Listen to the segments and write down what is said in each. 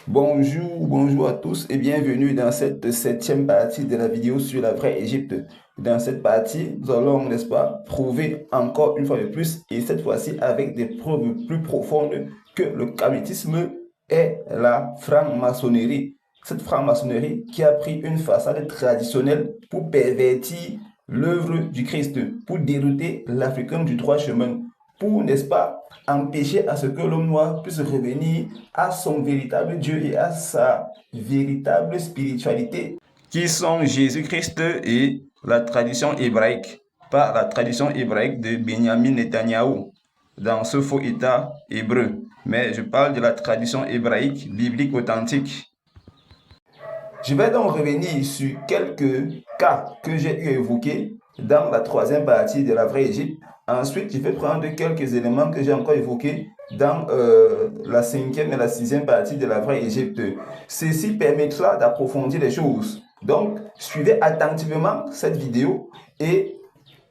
Bonjour à tous et bienvenue dans cette septième partie de la vidéo sur la vraie Égypte. Dans cette partie, nous allons, n'est-ce pas, prouver encore une fois de plus, et cette fois-ci avec des preuves plus profondes, que le kabbalisme est la franc-maçonnerie. Cette franc-maçonnerie qui a pris une façade traditionnelle pour pervertir l'œuvre du Christ, pour dérouter l'Africain du droit chemin, pour, n'est-ce pas, empêcher à ce que l'homme noir puisse revenir à son véritable Dieu et à sa véritable spiritualité, qui sont Jésus-Christ et la tradition hébraïque, pas la tradition hébraïque de Benjamin Netanyahou, dans ce faux État hébreu. Mais je parle de la tradition hébraïque biblique authentique. Je vais donc revenir sur quelques cas que j'ai évoqués dans la troisième partie de la vraie Égypte. Ensuite, je vais prendre quelques éléments que j'ai encore évoqués dans la cinquième et la sixième partie de la vraie Égypte. Ceci permettra d'approfondir les choses. Donc, suivez attentivement cette vidéo et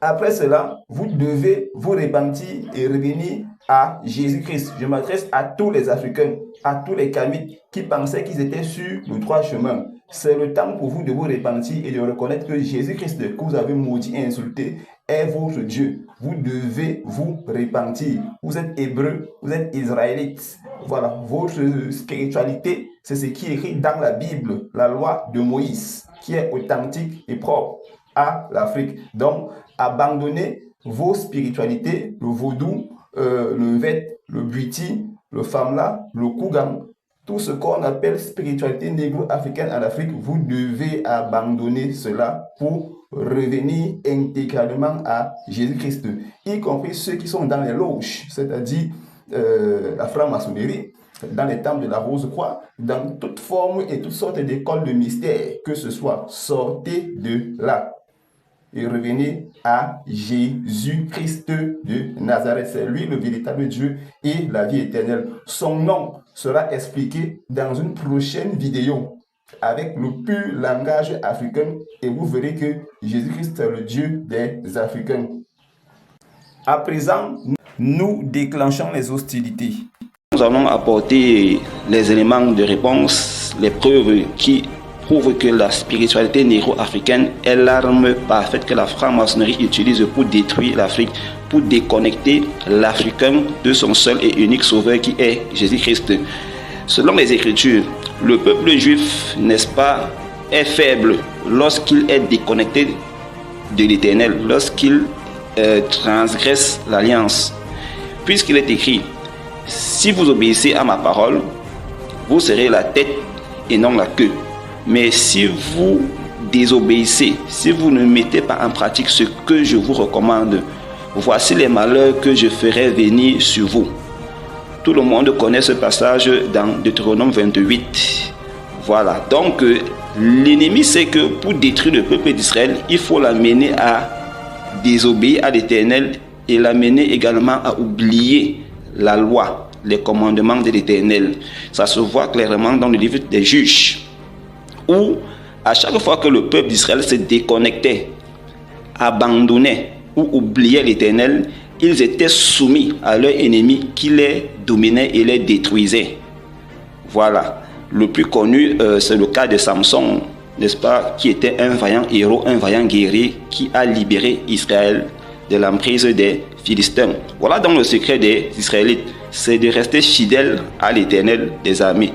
après cela, vous devez vous repentir et revenir à Jésus-Christ. Je m'adresse à tous les Africains, à tous les Kamites qui pensaient qu'ils étaient sur le droit chemin. C'est le temps pour vous de vous repentir et de reconnaître que Jésus-Christ que vous avez maudit et insulté est votre Dieu. Vous devez vous repentir. Vous êtes hébreux, vous êtes israélites. Voilà, votre spiritualité, c'est ce qui est écrit dans la Bible, la loi de Moïse, qui est authentique et propre à l'Afrique. Donc, abandonnez vos spiritualités, le vaudou, le vet, le buiti, le famla, le kougan, tout ce qu'on appelle spiritualité négro-africaine en Afrique, vous devez abandonner cela pour revenir intégralement à Jésus-Christ, y compris ceux qui sont dans les loges, c'est-à-dire la franc-maçonnerie, dans les temples de la Rose-Croix, dans toute forme et toutes sortes d'écoles de mystère, que ce soit, sortez de là et revenez à Jésus-Christ de Nazareth. C'est lui le véritable Dieu et la vie éternelle. Son nom sera expliqué dans une prochaine vidéo avec le pur langage africain et vous verrez que Jésus-Christ est le Dieu des Africains. À présent, nous déclenchons les hostilités. Nous allons apporter les éléments de réponse, les preuves qui prouvent que la spiritualité négro-africaine est l'arme parfaite que la franc-maçonnerie utilise pour détruire l'Afrique, pour déconnecter l'Africain de son seul et unique sauveur qui est Jésus-Christ. Selon les Écritures, le peuple juif, n'est-ce pas, est faible lorsqu'il est déconnecté de l'Éternel, lorsqu'il transgresse l'alliance. Puisqu'il est écrit, si vous obéissez à ma parole, vous serez la tête et non la queue. Mais si vous désobéissez, si vous ne mettez pas en pratique ce que je vous recommande, voici les malheurs que je ferai venir sur vous. Tout le monde connaît ce passage dans Deutéronome 28. Voilà, donc l'ennemi sait que pour détruire le peuple d'Israël, il faut l'amener à désobéir à l'Éternel et l'amener également à oublier la loi, les commandements de l'Éternel. Ça se voit clairement dans le livre des Juges, où à chaque fois que le peuple d'Israël se déconnectait, abandonnait ou oubliait l'Éternel, ils étaient soumis à leur ennemi qui les dominait et les détruisait. Voilà. Le plus connu, c'est le cas de Samson, n'est-ce pas, qui était un vaillant héros, un vaillant guerrier qui a libéré Israël de l'emprise des Philistins. Voilà donc le secret des Israélites, c'est de rester fidèles à l'Éternel des armées.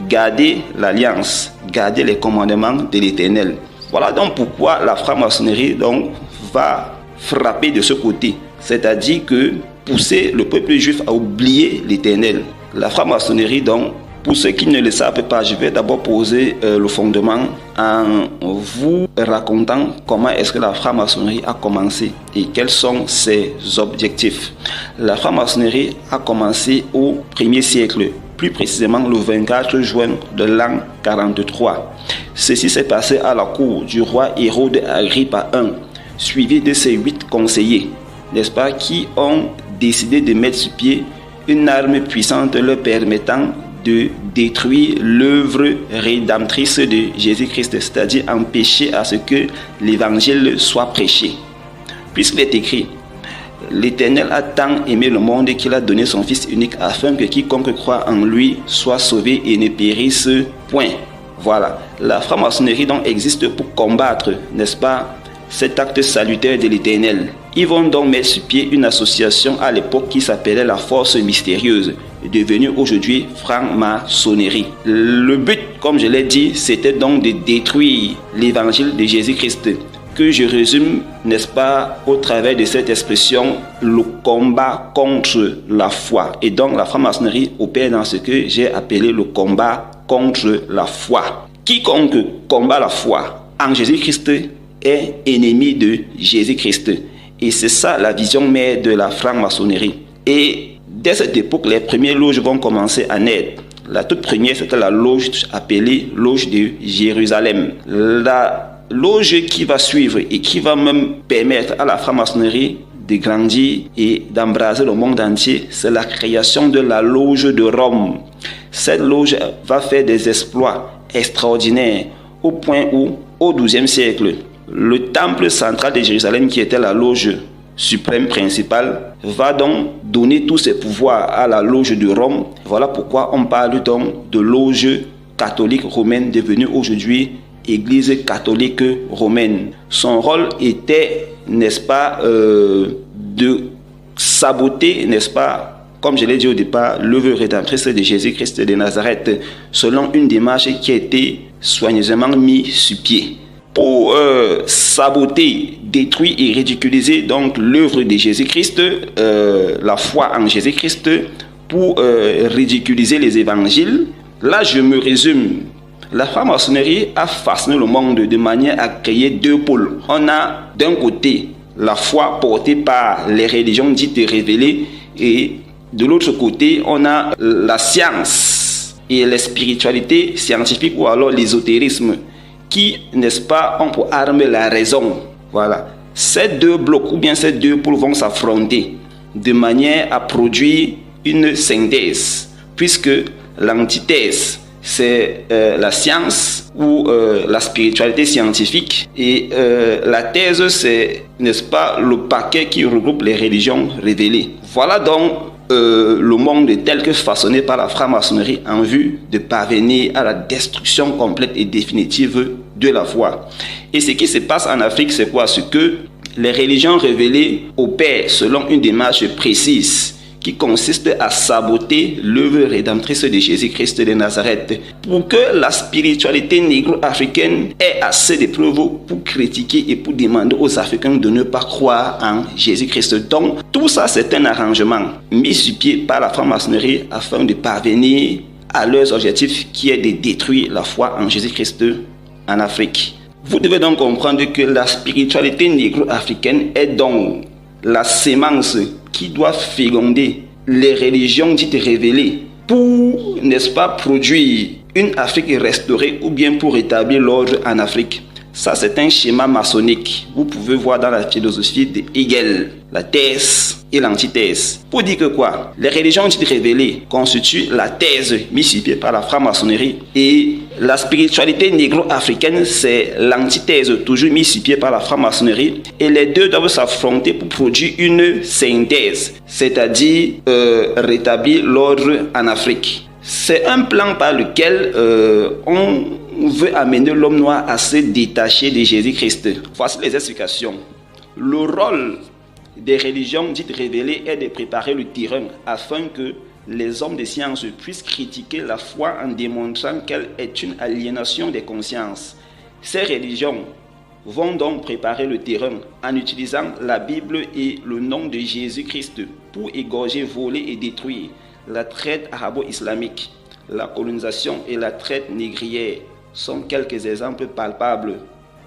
Garder l'alliance, garder les commandements de l'Éternel. Voilà donc pourquoi la franc-maçonnerie donc va frapper de ce côté, c'est-à-dire que pousser le peuple juif à oublier l'Éternel. La franc-maçonnerie donc, pour ceux qui ne le savent pas, je vais d'abord poser le fondement en vous racontant comment est-ce que la franc-maçonnerie a commencé et quels sont ses objectifs. La franc-maçonnerie a commencé au 1er siècle, plus précisément le 24 juin de l'an 43. Ceci s'est passé à la cour du roi Hérode Agrippa I, suivi de ses 8 conseillers, n'est-ce pas, qui ont décidé de mettre sur pied une arme puissante leur permettant de détruire l'œuvre rédemptrice de Jésus-Christ, c'est-à-dire empêcher à ce que l'évangile soit prêché. Puisqu'il est écrit, L'Éternel a tant aimé le monde qu'il a donné son Fils unique afin que quiconque croit en lui soit sauvé et ne périsse point. Voilà, la franc-maçonnerie donc existe pour combattre, n'est-ce pas, cet acte salutaire de l'Éternel. Ils vont donc mettre sur pied une association à l'époque qui s'appelait la Force Mystérieuse, devenue aujourd'hui franc-maçonnerie. Le but, comme je l'ai dit, c'était donc de détruire l'évangile de Jésus-Christ, que je résume, n'est-ce pas, au travers de cette expression, le combat contre la foi. Et donc la franc-maçonnerie opère dans ce que j'ai appelé le combat contre la foi. Quiconque combat la foi en Jésus-Christ est ennemi de Jésus-Christ. Et c'est ça la vision mère de la franc-maçonnerie. Et dès cette époque, les premières loges vont commencer à naître. La toute première, c'était la loge appelée loge de Jérusalem. La loge qui va suivre et qui va même permettre à la franc-maçonnerie de grandir et d'embraser le monde entier, c'est la création de la loge de Rome. Cette loge va faire des exploits extraordinaires au point où, au XIIe siècle, le temple central de Jérusalem, qui était la loge suprême principale, va donc donner tous ses pouvoirs à la loge de Rome. Voilà pourquoi on parle donc de loge catholique romaine devenue aujourd'hui Église catholique romaine. Son rôle était, n'est-ce pas, de saboter, n'est-ce pas, comme je l'ai dit au départ, l'œuvre rédemptrice de Jésus-Christ de Nazareth, selon une démarche qui a été soigneusement mise sur pied. Pour saboter, détruire et ridiculiser donc l'œuvre de Jésus-Christ, la foi en Jésus-Christ, pour ridiculiser les évangiles. Là, je me résume. La franc-maçonnerie a façonné le monde de manière à créer deux pôles. On a d'un côté la foi portée par les religions dites révélées et de l'autre côté, on a la science et les spiritualités scientifiques ou alors l'ésotérisme qui, n'est-ce pas, ont pour arme la raison. Voilà. Ces deux blocs ou bien ces deux pôles vont s'affronter de manière à produire une synthèse, puisque l'antithèse, c'est la science ou la spiritualité scientifique et la thèse, c'est, n'est-ce pas, le paquet qui regroupe les religions révélées. Voilà donc le monde tel que façonné par la franc-maçonnerie en vue de parvenir à la destruction complète et définitive de la foi. Et ce qui se passe en Afrique, c'est quoi? C'est que les religions révélées opèrent selon une démarche précise qui consiste à saboter l'œuvre rédemptrice de Jésus-Christ de Nazareth pour que la spiritualité négro-africaine ait assez de preuves pour critiquer et pour demander aux Africains de ne pas croire en Jésus-Christ. Donc, tout ça, c'est un arrangement mis sur pied par la franc-maçonnerie afin de parvenir à leurs objectifs qui est de détruire la foi en Jésus-Christ en Afrique. Vous devez donc comprendre que la spiritualité négro-africaine est donc la sémence qui doit féconder les religions dites révélées pour, n'est-ce pas, produire une Afrique restaurée ou bien pour établir l'ordre en Afrique. Ça, c'est un schéma maçonnique. Vous pouvez voir dans la philosophie de Hegel, la thèse et l'antithèse. Pour dire que quoi? Les religions dites révélées constituent la thèse mise sur pied par la franc-maçonnerie et la spiritualité négro-africaine, c'est l'antithèse toujours mise sur pied par la franc-maçonnerie et les deux doivent s'affronter pour produire une synthèse, c'est-à-dire rétablir l'ordre en Afrique. C'est un plan par lequel on veut amener l'homme noir à se détacher de Jésus-Christ. Voici les explications. Le rôle des religions dites révélées est de préparer le terrain afin que les hommes de science puissent critiquer la foi en démontrant qu'elle est une aliénation des consciences. Ces religions vont donc préparer le terrain en utilisant la Bible et le nom de Jésus-Christ pour égorger, voler et détruire la traite arabo-islamique. La colonisation et la traite négrière sont quelques exemples palpables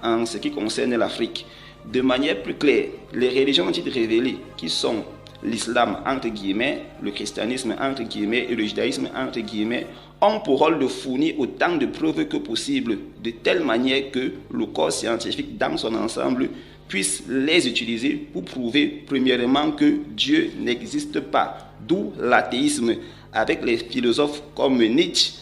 en ce qui concerne l'Afrique. De manière plus claire, les religions dites révélées, qui sont l'islam entre guillemets, le christianisme entre guillemets et le judaïsme entre guillemets, ont pour rôle de fournir autant de preuves que possible, de telle manière que le corps scientifique dans son ensemble puisse les utiliser pour prouver premièrement que Dieu n'existe pas, d'où l'athéisme, avec les philosophes comme Nietzsche,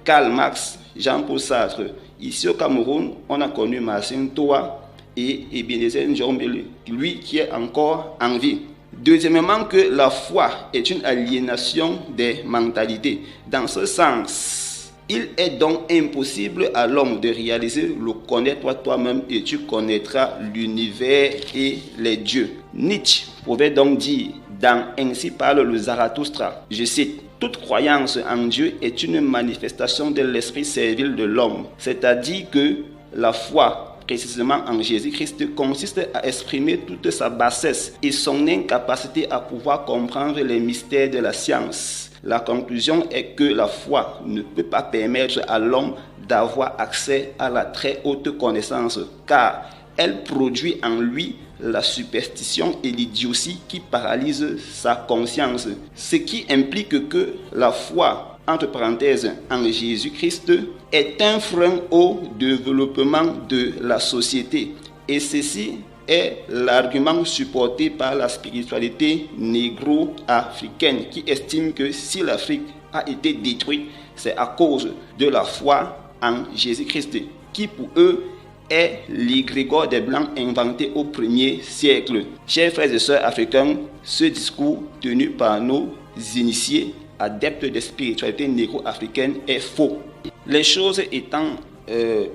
Karl Marx, Jean-Paul Sartre. Ici au Cameroun, on a connu Marcin Toa et Ebenezer Njombele, lui qui est encore en vie. Deuxièmement, que la foi est une aliénation des mentalités. Dans ce sens, il est donc impossible à l'homme de réaliser le connais-toi toi-même et tu connaîtras l'univers et les dieux. Nietzsche pouvait donc dire, dans Ainsi parle le Zarathustra, je cite, « Toute croyance en Dieu est une manifestation de l'esprit servile de l'homme. » C'est-à-dire que la foi, précisément en Jésus-Christ, consiste à exprimer toute sa bassesse et son incapacité à pouvoir comprendre les mystères de la science. La conclusion est que la foi ne peut pas permettre à l'homme d'avoir accès à la très haute connaissance, car elle produit en lui la superstition et l'idiotie qui paralysent sa conscience, ce qui implique que la foi, entre parenthèses, en Jésus-Christ, est un frein au développement de la société. Et ceci est l'argument supporté par la spiritualité négro-africaine qui estime que si l'Afrique a été détruite, c'est à cause de la foi en Jésus-Christ, qui pour eux est l'égrégore des Blancs inventé au 1er siècle. Chers frères et sœurs africains, ce discours tenu par nos initiés adeptes des spiritualités négro-africaines est faux. Les choses étant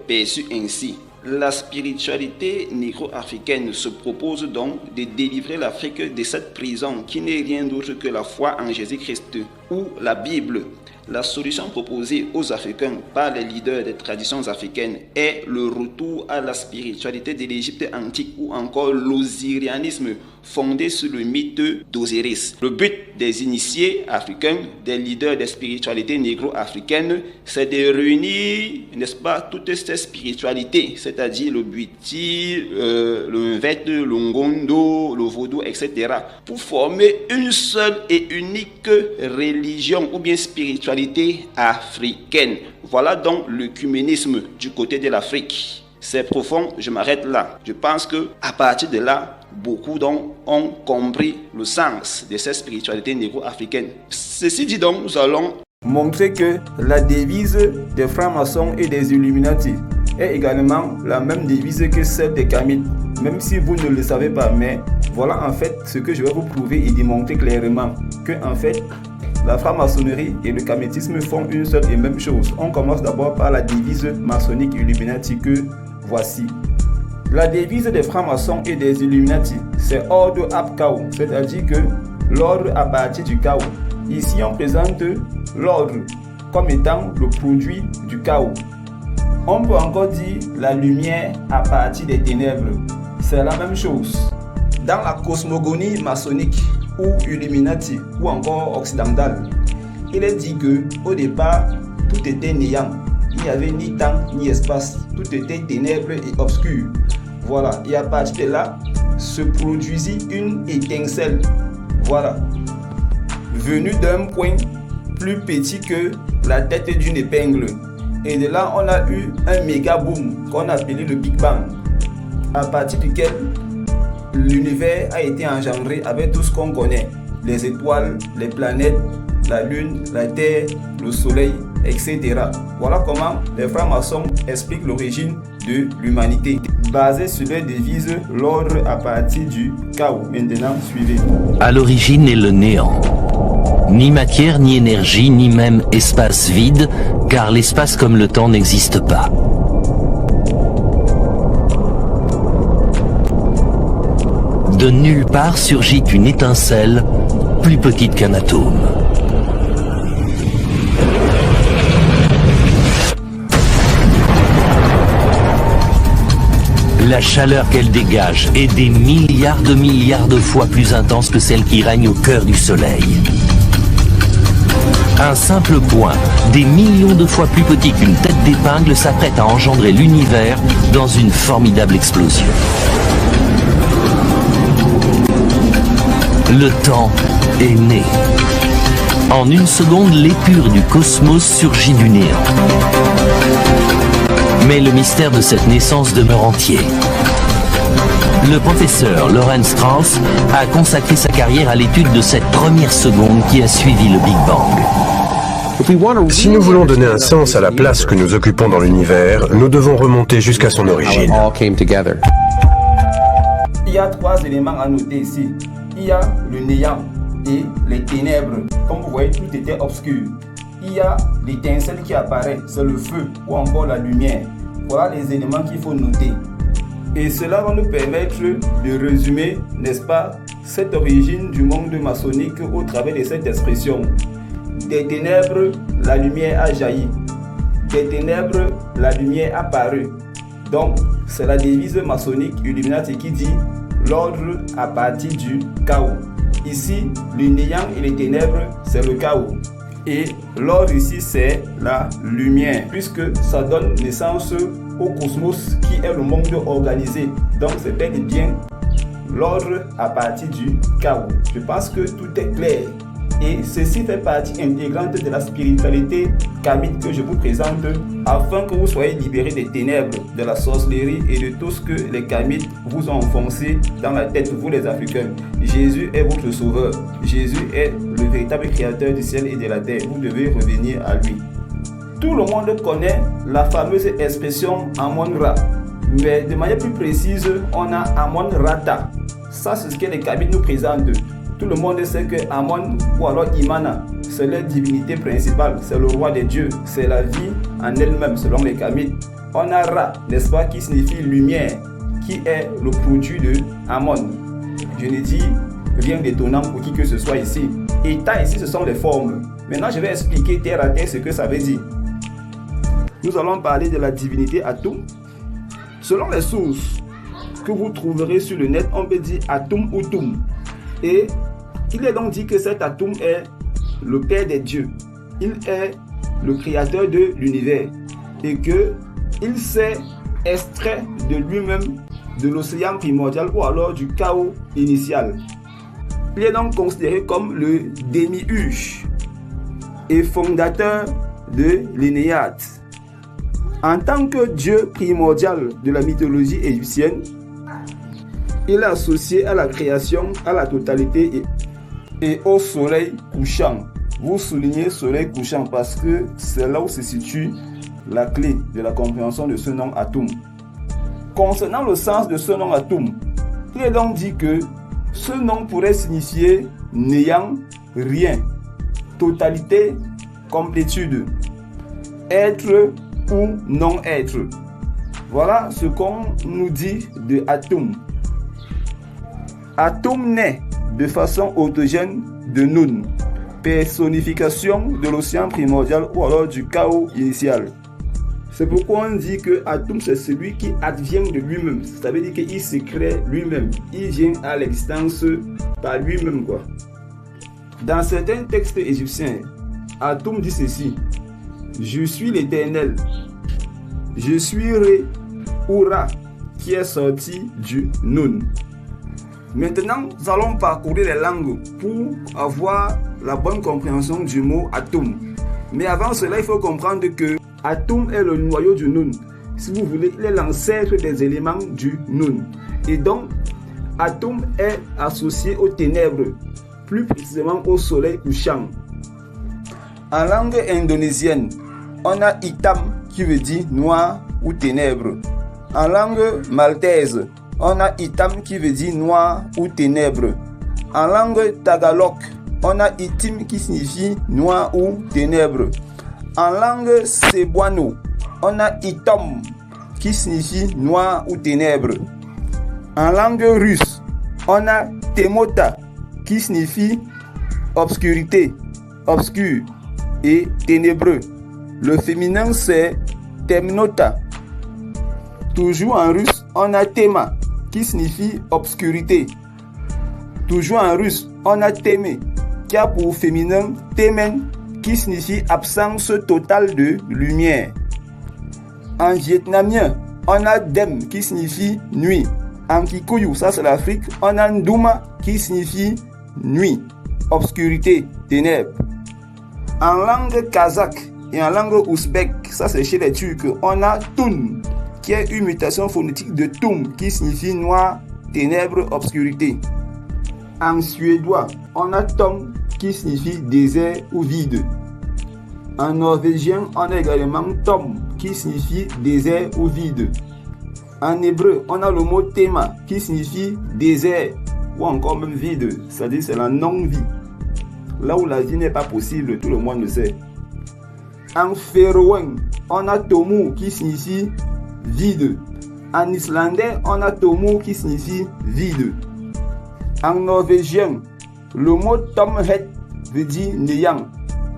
perçues ainsi, la spiritualité négro-africaine se propose donc de délivrer l'Afrique de cette prison qui n'est rien d'autre que la foi en Jésus-Christ ou la Bible. La solution proposée aux Africains par les leaders des traditions africaines est le retour à la spiritualité de l'Égypte antique ou encore l'osirianisme fondé sur le mythe d'Osiris. Le but des initiés africains, des leaders des spiritualités négro-africaines, c'est de réunir, n'est-ce pas, toutes ces spiritualités, c'est-à-dire le Bwiti, le Mvete, le Ngondo, le Vaudou, etc., pour former une seule et unique religion ou bien spiritualité africaine. Voilà donc l'œcuménisme du côté de l'Afrique. C'est profond, je m'arrête là. Je pense que à partir de là, beaucoup donc ont compris le sens de cette spiritualité négro-africaine. Ceci dit donc, nous allons montrer que la devise des francs-maçons et des Illuminati est également la même devise que celle des Kamites. Même si vous ne le savez pas, mais voilà en fait ce que je vais vous prouver et démontrer clairement que en fait la franc-maçonnerie et le kamitisme font une seule et même chose. On commence d'abord par la devise maçonnique Illuminati que voici. La devise des francs-maçons et des Illuminati, c'est Ordre ab Chaos, c'est-à-dire que l'ordre à partir du chaos. Ici, on présente l'ordre comme étant le produit du chaos. On peut encore dire la lumière à partir des ténèbres. C'est la même chose. Dans la cosmogonie maçonnique ou Illuminati ou encore occidentale, il est dit que au départ, tout était néant. Il n'y avait ni temps ni espace. Tout était ténèbres et obscur. Voilà. Et à partir de là, se produisit une étincelle. Voilà. Venue d'un point plus petit que la tête d'une épingle. Et de là, on a eu un méga boom qu'on a appelé le Big Bang. À partir duquel l'univers a été engendré avec tout ce qu'on connaît. Les étoiles, les planètes, la lune, la terre, le soleil, etc. Voilà comment les francs-maçons expliquent l'origine de l'humanité. Basée sur leur devise, l'ordre à partir du chaos. Maintenant, suivez. À l'origine est le néant. Ni matière, ni énergie, ni même espace vide, car l'espace comme le temps n'existe pas. De nulle part surgit une étincelle, plus petite qu'un atome. La chaleur qu'elle dégage est des milliards de fois plus intense que celle qui règne au cœur du Soleil. Un simple point, des millions de fois plus petit qu'une tête d'épingle, s'apprête à engendrer l'univers dans une formidable explosion. Le temps est né. En une seconde, l'épure du cosmos surgit du néant. Mais le mystère de cette naissance demeure entier. Le professeur Lawrence Strauss a consacré sa carrière à l'étude de cette première seconde qui a suivi le Big Bang. Si nous voulons donner un sens à la place que nous occupons dans l'univers, nous devons remonter jusqu'à son origine. Il y a trois éléments à noter ici. il y a le néant et les ténèbres. Comme vous voyez, tout était obscur. Il y a l'étincelle qui apparaît, c'est le feu ou encore la lumière. Voilà les éléments qu'il faut noter. Et cela va nous permettre de résumer, n'est-ce pas, cette origine du monde maçonnique au travers de cette expression. Des ténèbres, la lumière a jailli. Des ténèbres, la lumière a paru. Donc, c'est la devise maçonnique Illuminati qui dit l'ordre à partir du chaos. Ici, le néant et les ténèbres, c'est le chaos. Et l'ordre ici, c'est la lumière, puisque ça donne naissance au cosmos qui est le monde organisé. Donc, c'est bel et bien l'ordre à partir du chaos. Je pense que tout est clair. Et ceci fait partie intégrante de la spiritualité kamite que je vous présente afin que vous soyez libérés des ténèbres, de la sorcellerie et de tout ce que les kamites vous ont enfoncé dans la tête, vous les Africains. Jésus est votre sauveur. Jésus est le véritable créateur du ciel et de la terre. Vous devez revenir à lui. Tout le monde connaît la fameuse expression Amon-Ra. Mais de manière plus précise, on a Amon-Rata. Ça, c'est ce que les kamites nous présentent. Tout le monde sait que Amon ou alors Imana, c'est leur divinité principale, c'est le roi des dieux, c'est la vie en elle-même selon les kamites. On a Ra, n'est-ce pas, qui signifie lumière, qui est le produit de Amon. Je ne dis rien d'étonnant pour qui que ce soit ici. Et Ta ici, ce sont les formes. Maintenant, je vais expliquer terre à terre ce que ça veut dire. Nous allons parler de la divinité Atum. Selon les sources que vous trouverez sur le net, on peut dire Atum ou Tum. Et il est donc dit que cet Atum est le Père des dieux. Il est le créateur de l'univers. Et qu'il s'est extrait de lui-même de l'océan primordial ou alors du chaos initial. Il est donc considéré comme le démiurge et fondateur de l'Énéade. En tant que dieu primordial de la mythologie égyptienne, il est associé à la création, à la totalité et au soleil couchant. Vous soulignez soleil couchant parce que c'est là où se situe la clé de la compréhension de ce nom Atum. Concernant le sens de ce nom Atum, il est donc dit que ce nom pourrait signifier néant, rien, totalité, complétude, être ou non-être. Voilà ce qu'on nous dit de Atum. Atum naît de façon autogène de Nun, personnification de l'océan primordial ou alors du chaos initial. C'est pourquoi on dit que Atum c'est celui qui advient de lui-même. Ça veut dire qu'il se crée lui-même. Il vient à l'existence par lui-même, quoi. Dans certains textes égyptiens, Atum dit ceci: je suis l'Éternel. Je suis Ré ou Ra qui est sorti du Nun. Maintenant, nous allons parcourir les langues pour avoir la bonne compréhension du mot Atum. Mais avant cela, il faut comprendre que Atum est le noyau du Nun. Si vous voulez, il est l'ancêtre des éléments du Nun. Et donc, Atum est associé aux ténèbres, plus précisément au soleil couchant. En langue indonésienne, on a Hitam qui veut dire noir ou ténèbres. En langue maltaise, on a Hitam qui veut dire noir ou ténèbres. En langue tagalog, on a Itim qui signifie noir ou ténèbres. En langue cebuano, on a Itom qui signifie noir ou ténèbres. En langue russe, on a Temota qui signifie obscurité, obscur et ténébreux. Le féminin c'est Temnota. Toujours en russe, on a Tema qui signifie obscurité. Toujours en russe, on a Teme qui a pour féminin Temen qui signifie absence totale de lumière. En vietnamien, on a Dem qui signifie nuit. En Kikuyu, ça c'est l'Afrique, on a Nduma qui signifie nuit, obscurité, ténèbres. En langue kazakh et en langue ouzbek, ça c'est chez les Turcs, on a Tun qui est une mutation phonétique de Tum qui signifie noir, ténèbres, obscurité. En suédois, on a Tom qui signifie désert ou vide. En norvégien, on a également Tom qui signifie désert ou vide. En hébreu, on a le mot Tema qui signifie désert ou encore même vide, c'est-à-dire c'est la non-vie. Là où la vie n'est pas possible, tout le monde le sait. En féroé, on a tomu qui signifie vide. En islandais, on a tomu qui signifie vide. En norvégien, le mot tomhet veut dire néant.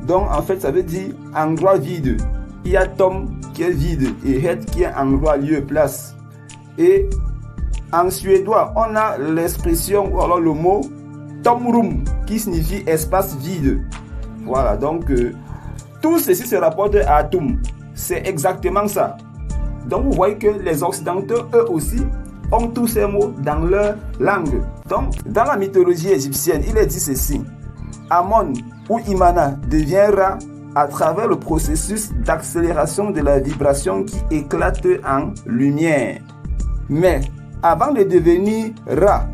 Donc en fait, ça veut dire endroit vide. Il y a tom qui est vide et het qui est endroit, lieu, place. Et en suédois, on a l'expression ou alors le mot tomrum qui signifie espace vide. Voilà, donc tout ceci se rapporte à Atum. C'est exactement ça. Donc vous voyez que les Occidentaux, eux aussi, ont tous ces mots dans leur langue. Donc, dans la mythologie égyptienne, il est dit ceci. Amon ou Imana deviendra à travers le processus d'accélération de la vibration qui éclate en lumière. Mais avant de devenir Ra,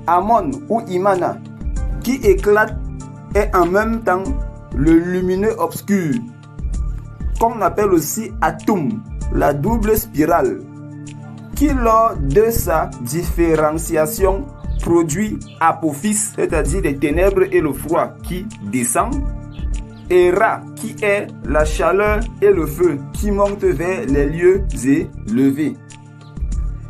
Amon ou Imana, qui éclate, est en même temps le lumineux obscur, qu'on appelle aussi Atum, la double spirale, qui lors de sa différenciation produit Apophis, c'est-à-dire les ténèbres et le froid qui descendent, et Ra, qui est la chaleur et le feu qui montent vers les lieux élevés.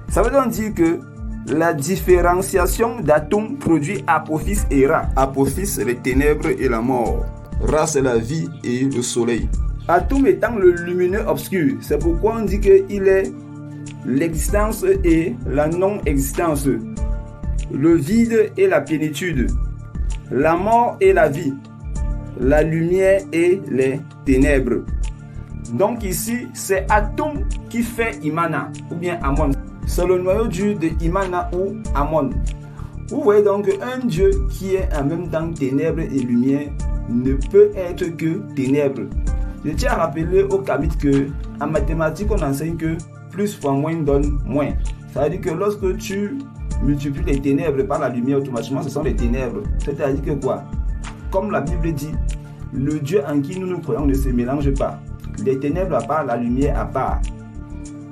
Ça veut donc dire que la différenciation d'atomes produit Apophis et Ra. Apophis, les ténèbres et la mort. Ra, c'est la vie et le soleil. Atum étant le lumineux obscur, c'est pourquoi on dit qu'il est l'existence et la non-existence, le vide et la plénitude, la mort et la vie, la lumière et les ténèbres. Donc ici, c'est Atum qui fait Imana ou bien Amon. C'est le noyau dur de Imana ou Amon. Vous voyez donc un Dieu qui est en même temps ténèbres et lumière ne peut être que ténèbres. Je tiens à rappeler aux Kamites que en mathématiques on enseigne que plus fois moins donne moins. Ça veut dire que lorsque tu multiplies les ténèbres par la lumière, automatiquement ce sont les ténèbres. C'est-à-dire que quoi? Comme la Bible dit, le Dieu en qui nous croyons ne se mélange pas. Les ténèbres à part, la lumière à part.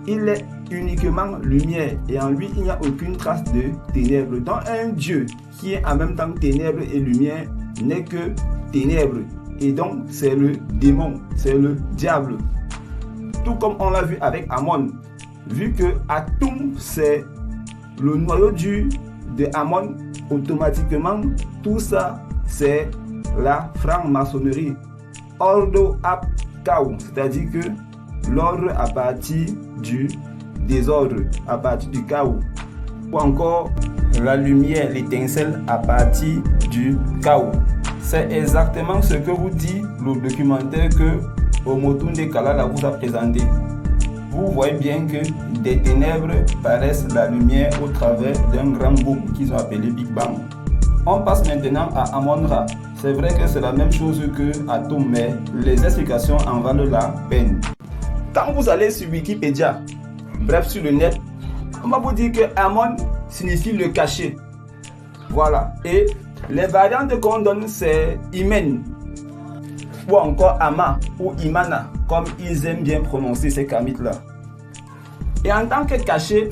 Il est uniquement lumière et en lui il n'y a aucune trace de ténèbres. Donc un Dieu qui est en même temps ténèbres et lumière n'est que ténèbres. Et donc c'est le démon, c'est le diable. Tout comme on l'a vu avec Amon. Vu que Atum c'est le noyau dur de Amon, automatiquement tout ça c'est la franc-maçonnerie. Ordo ab chaos, c'est-à-dire que l'ordre à partir du désordre, à partir du chaos. Ou encore la lumière, l'étincelle à partir du chaos. C'est exactement ce que vous dit le documentaire que Omotunde Kalala vous a présenté. Vous voyez bien que des ténèbres paraissent la lumière au travers d'un grand boom qu'ils ont appelé Big Bang. On passe maintenant à Amon-Ra. C'est vrai que c'est la même chose que Atum, mais les explications en valent la peine. Quand vous allez sur Wikipédia, bref sur le net, on va vous dire que Amon signifie le caché. Voilà. Et les variantes qu'on donne, c'est Imen, ou encore Ama, ou Imana, comme ils aiment bien prononcer ces Kamites-là. Et en tant que caché,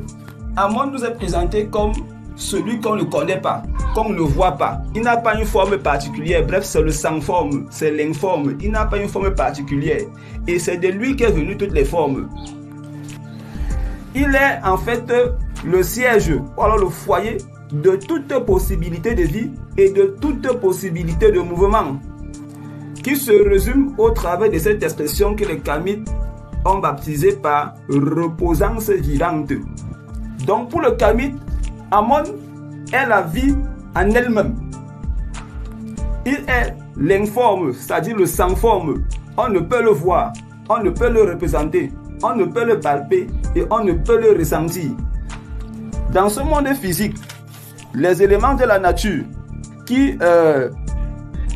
Amon nous est présenté comme celui qu'on ne connaît pas, qu'on ne voit pas. Il n'a pas une forme particulière, bref, c'est le sans-forme, c'est l'informe. Il n'a pas une forme particulière. Et c'est de lui qu'est venue toutes les formes. Il est en fait le siège, ou alors le foyer de toute possibilité de vie et de toute possibilité de mouvement, qui se résume au travers de cette expression que les Kamites ont baptisée par reposance vivante. Donc pour le Kamite, Amon est la vie en elle-même. Il est l'informe, c'est-à-dire le sans-forme. On ne peut le voir, on ne peut le représenter, on ne peut le palper et on ne peut le ressentir. Dans ce monde physique, les éléments de la nature qui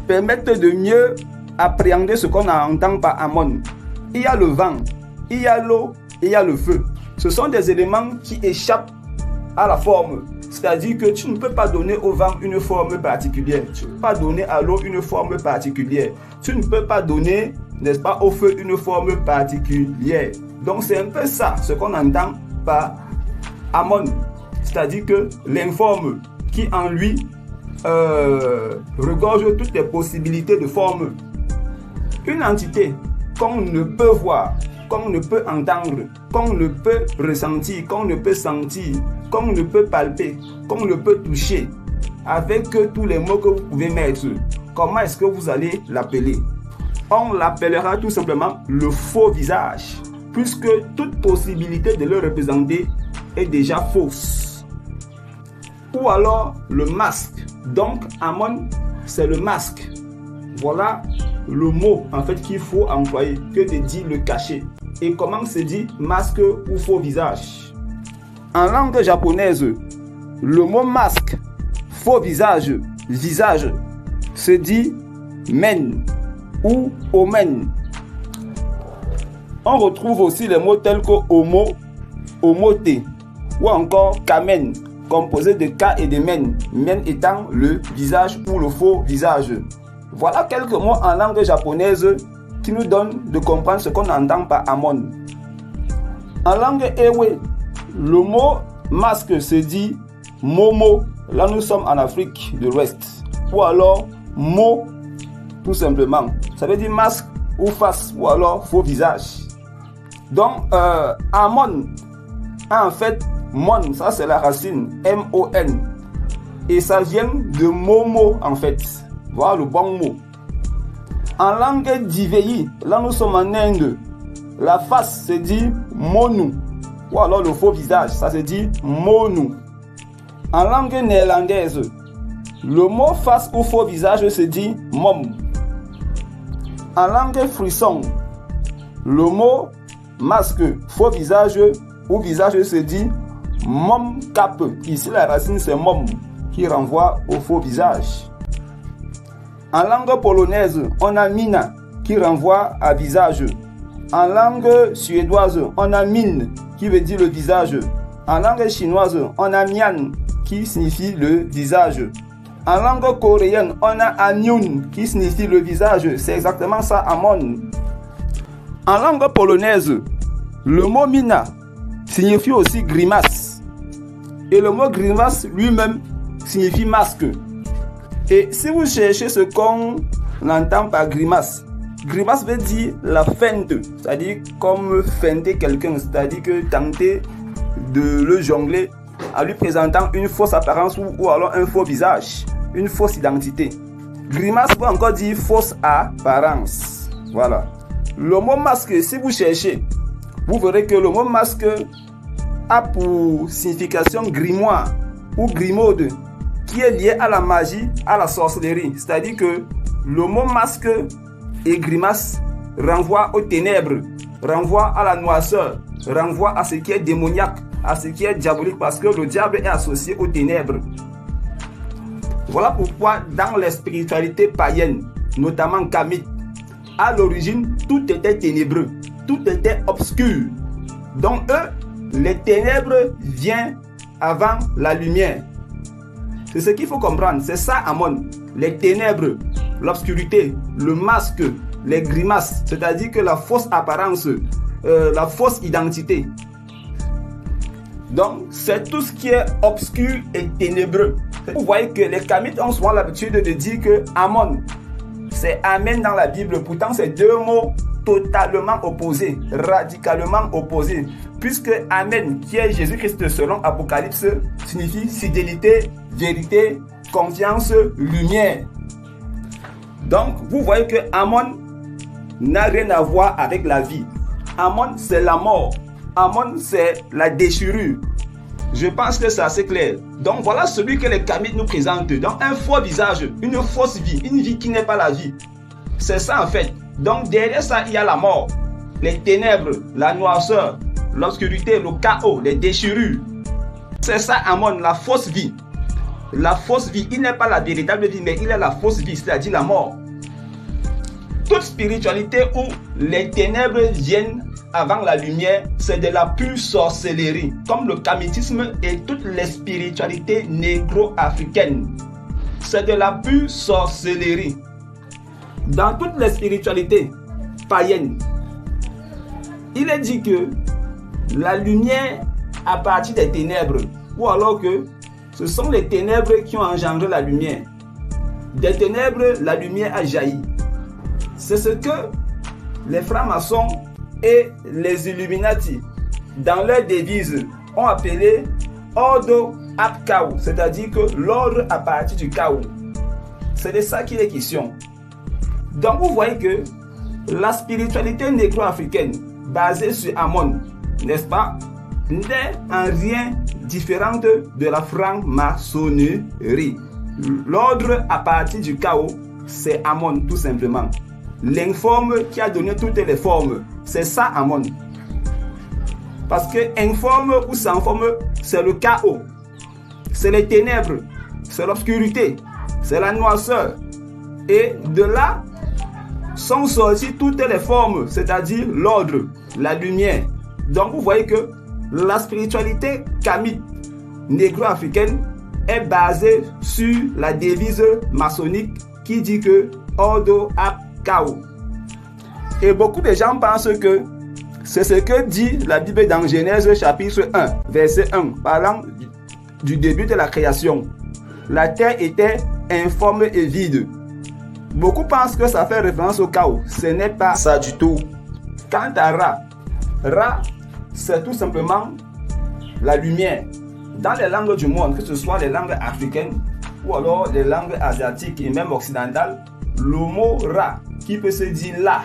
permettent de mieux appréhender ce qu'on entend par Amon. Il y a le vent, il y a l'eau et il y a le feu. Ce sont des éléments qui échappent à la forme. C'est-à-dire que tu ne peux pas donner au vent une forme particulière. Tu ne peux pas donner à l'eau une forme particulière. Tu ne peux pas donner, n'est-ce pas, au feu une forme particulière. Donc c'est un peu ça, ce qu'on entend par Amon. C'est-à-dire que l'informe qui en lui regorge toutes les possibilités de forme. Une entité qu'on ne peut voir, qu'on ne peut entendre, qu'on ne peut ressentir, qu'on ne peut sentir, qu'on ne peut palper, qu'on ne peut toucher, avec tous les mots que vous pouvez mettre, comment est-ce que vous allez l'appeler? On l'appellera tout simplement le faux visage, puisque toute possibilité de le représenter est déjà fausse. Ou alors le masque. Donc Ammon, c'est le masque. Voilà le mot en fait qu'il faut employer, que de dire le cacher. Et comment se dit masque ou faux visage? En langue japonaise, le mot masque, faux visage, visage, se dit men ou omen. On retrouve aussi les mots tels que homo, omote ou encore kamen, composé de ka et de men, men étant le visage ou le faux visage. Voilà quelques mots en langue japonaise qui nous donnent de comprendre ce qu'on entend par Ammon. En langue ewe, le mot masque se dit momo. Là nous sommes en Afrique de l'Ouest. Ou alors mo, tout simplement. Ça veut dire masque ou face ou alors faux visage. Donc Ammon, en fait, mon, ça c'est la racine, M-O-N. Et ça vient de momo en fait. Voilà le bon mot. En langue d'Iveyi, là nous sommes en Inde, la face se dit monu. Ou alors le faux visage, ça se dit monu. En langue néerlandaise, le mot face ou faux visage se dit mom. En langue frisson, le mot masque, faux visage ou visage se dit mom cap. Ici la racine c'est mom qui renvoie au faux visage. En langue polonaise, on a mina qui renvoie à visage. En langue suédoise, on a min qui veut dire le visage. En langue chinoise, on a mian qui signifie le visage. En langue coréenne, on a anyun qui signifie le visage. C'est exactement ça, Ammon. En langue polonaise, le mot mina signifie aussi grimace. Et le mot grimace lui-même signifie masque. Et si vous cherchez ce qu'on entend par grimace, grimace veut dire la feinte, c'est-à-dire comme feinter quelqu'un, c'est-à-dire que tenter de le jongler en lui présentant une fausse apparence ou alors un faux visage, une fausse identité. Grimace peut encore dire fausse apparence. Voilà. Le mot masque, si vous cherchez, vous verrez que le mot masque a pour signification grimoire ou grimaude, qui est lié à la magie, à la sorcellerie. C'est-à-dire que le mot masque et grimace renvoie aux ténèbres, renvoie à la noirceur, renvoie à ce qui est démoniaque, à ce qui est diabolique, parce que le diable est associé aux ténèbres. Voilà pourquoi dans les spiritualités païennes, notamment kamite, à l'origine, tout était ténébreux, tout était obscur. Donc eux, les ténèbres viennent avant la lumière. C'est ce qu'il faut comprendre, c'est ça Ammon. Les ténèbres, l'obscurité, le masque, les grimaces, c'est-à-dire que la fausse apparence, la fausse identité. Donc c'est tout ce qui est obscur et ténébreux. Vous voyez que les kamites ont souvent l'habitude de dire que Ammon, c'est Amen dans la Bible. Pourtant c'est deux mots totalement opposés, radicalement opposés. Puisque Amen, qui est Jésus-Christ selon Apocalypse, signifie fidélité, vérité, confiance, lumière. Donc, vous voyez que Ammon n'a rien à voir avec la vie. Ammon, c'est la mort. Ammon, c'est la déchirure. Je pense que c'est assez clair. Donc, voilà celui que les kamites nous présentent. Donc, un faux visage, une fausse vie, une vie qui n'est pas la vie. C'est ça en fait. Donc, derrière ça, il y a la mort, les ténèbres, la noirceur, l'obscurité, le chaos, les déchirures. C'est ça Ammon, la fausse vie. La fausse vie, il n'est pas la véritable vie, mais il est la fausse vie, c'est-à-dire la mort. Toute spiritualité où les ténèbres viennent avant la lumière, c'est de la pure sorcellerie, comme le kamitisme et toutes les spiritualités négro-africaines. C'est de la pure sorcellerie. Dans toutes les spiritualités païennes, il est dit que la lumière à partir des ténèbres, ou alors que ce sont les ténèbres qui ont engendré la lumière. Des ténèbres, la lumière a jailli. C'est ce que les francs-maçons et les Illuminati, dans leur devise, ont appelé Ordo ab chaos, c'est-à-dire que l'ordre à partir du chaos. C'est de ça qu'il est question. Donc vous voyez que la spiritualité négro-africaine basée sur Amon, n'est-ce pas, n'est en rien différente de la franc-maçonnerie. L'ordre à partir du chaos, c'est Amon tout simplement. L'informe qui a donné toutes les formes, c'est ça Amon. Parce que informe ou sans forme, c'est le chaos, c'est les ténèbres, c'est l'obscurité, c'est la noirceur. Et de là sont sorties toutes les formes, c'est-à-dire l'ordre, la lumière. Donc vous voyez que la spiritualité kamite négro-africaine est basée sur la devise maçonnique qui dit que Ordo ab chaos. Et beaucoup de gens pensent que c'est ce que dit la Bible dans Genèse chapitre 1, verset 1, parlant du début de la création. La terre était informe et vide. Beaucoup pensent que ça fait référence au chaos. Ce n'est pas ça du tout. Quant à Ra, Ra, c'est tout simplement la lumière. Dans les langues du monde, que ce soit les langues africaines ou alors les langues asiatiques et même occidentales, le mot Ra, qui peut se dire là